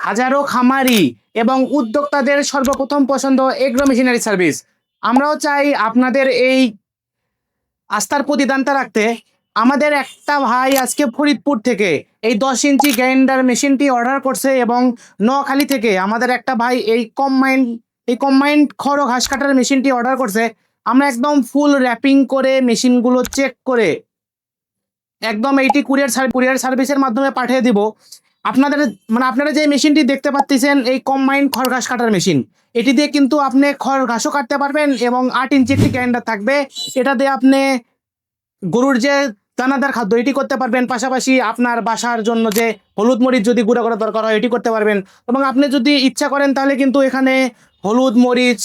হাজারো খামারি এবং উদ্যোক্তাদের সর্বপ্রথম পছন্দ এগ্রো মেশিনারি সার্ভিস। আমরাও চাই আপনাদের এই আস্থার প্রতিদানটা রাখতে। আমাদের একটা ভাই আজকে ফরিদপুর থেকে এই 10 ইঞ্চি গ্রাইন্ডার মেশিনটি অর্ডার করছে এবং নোয়াখালী থেকে আমাদের একটা ভাই এই কম্বাইন্ড খড় ও ঘাস কাটার মেশিনটি অর্ডার করছে। আমরা একদম ফুল র্যাপিং করে মেশিনগুলো চেক করে একদম এইটি কুরিয়ার সার্ভিসের মাধ্যমে পাঠিয়ে দিব আপনাদের। মানে আপনারা যে মেশিনটি দেখতে পাচ্ছেন এই কম্বাইন্ড খড় ঘাস কাটার মেশিন, এটি দিয়ে কিন্তু আপনি খড় ঘাসও কাটতে পারবেন এবং 8 ইঞ্চি একটি গ্রাইন্ডার থাকবে। এটা দিয়ে আপনি গরুর যে দানাদার খাদ্য এটি করতে পারবেন, পাশাপাশি আপনার বাসার জন্য যে হলুদ মরিচ যদি গুঁড়া করা দরকার হয় এটি করতে পারবেন। এবং আপনি যদি ইচ্ছা করেন তাহলে কিন্তু এখানে হলুদ মরিচ,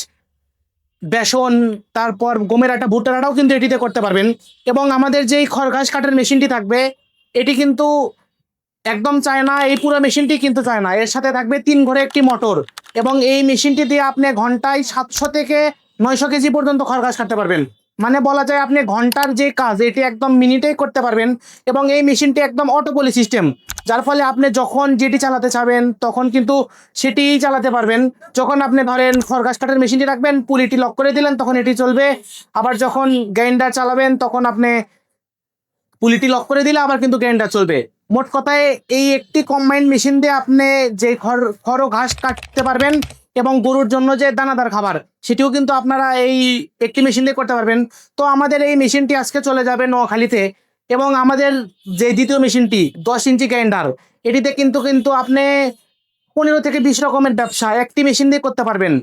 বেসন, তারপর গমের আটা, ভুট্টার আটাও কিন্তু এটিতে করতে পারবেন। এবং আমাদের যেই খড় ঘাস কাটার মেশিনটি থাকবে এটি কিন্তু একদম চায় না, এই পুরো মেশিনটি কিন্তু চায় না, এর সাথে থাকবে 3 ঘরে একটি মোটর। এবং এই মেশিনটি দিয়ে আপনি ঘন্টায় 700 থেকে 900 কেজি পর্যন্ত খড় ঘাস কাটতে পারবেন। মানে বলা যায় আপনি ঘন্টার যে কাজ এটি একদম মিনিটেই করতে পারবেন। এবং এই মেশিনটি একদম অটো পলি সিস্টেম, যার ফলে আপনি যখন যেটি চালাতে চাবেন তখন কিন্তু সেটিই চালাতে পারবেন। যখন আপনি ধরেন খড় ঘাস কাটার মেশিনটি রাখবেন, পুলিটি লক করে দিলেন, তখন এটি চলবে। আবার যখন গ্রাইন্ডার চালাবেন তখন আপনি পুলিটি লক করে দিলে আবার কিন্তু গ্রাইন্ডার চলবে। মোট কথায় এই একটি কম্বাইন্ড মেশিন দিয়ে আপনি যে খড় ও ঘাস কাটতে পারবেন এবং গরুর জন্য যে দানাদার খাবার সেটিও কিন্তু আপনারা এই একটি মেশিন দিয়ে করতে পারবেন। তো আমাদের এই মেশিনটি আজকে চলে যাবে নোয়াখালীতে। এবং আমাদের যে দ্বিতীয় মেশিনটি 10 ইঞ্চি গ্রাইন্ডার, এটিতে কিন্তু কিন্তু আপনি 15 থেকে 20 রকমের ব্যবসা একটি মেশিন দিয়ে করতে পারবেন।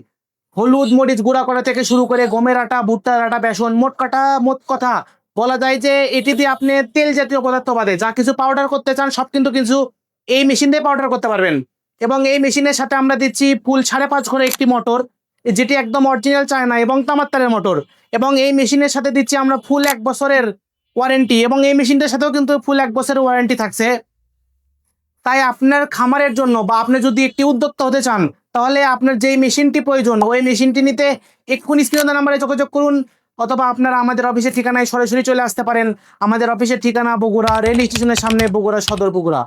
হলুদ মরিচ গুঁড়া করা থেকে শুরু করে গমের আটা, ভুট্টার আটা, বেসন, মোট কথা বলা যায় যে এটি দিয়ে আপনি তেল জাতীয় পদার্থ বাদে যা কিছু পাউডার করতে চান সব কিন্তু কিছু এই মেশিন দিয়ে পাউডার করতে পারবেন। এবং এই মেশিনের সাথে আমরা দিচ্ছি ফুল 5.5 ঘরে একটি মোটর, যেটি একদম অরিজিনাল চায়না এবং তামাত্তারের মোটর। এবং এই মেশিনের সাথে দিচ্ছি আমরা ফুল 1 বছরের ওয়ারেন্টি, এবং এই মেশিনটার সাথেও কিন্তু ফুল 1 বছরের ওয়ারেন্টি থাকছে। তাই আপনার খামারের জন্য বা আপনি যদি একটি উদ্যোক্তা হতে চান তাহলে আপনার যেই মেশিনটি প্রয়োজন ওই মেশিনটি নিতে এক্ষুনি স্ক্রিনে নাম্বারে যোগাযোগ করুন, অথবা আপনারা আমাদের অফিসের ঠিকানায় সরাসরি চলে আসতে পারেন। আমাদের অফিসের ঠিকানা বগুড়া রেল স্টেশনের সামনে, বগুড়া সদর, বগুড়া।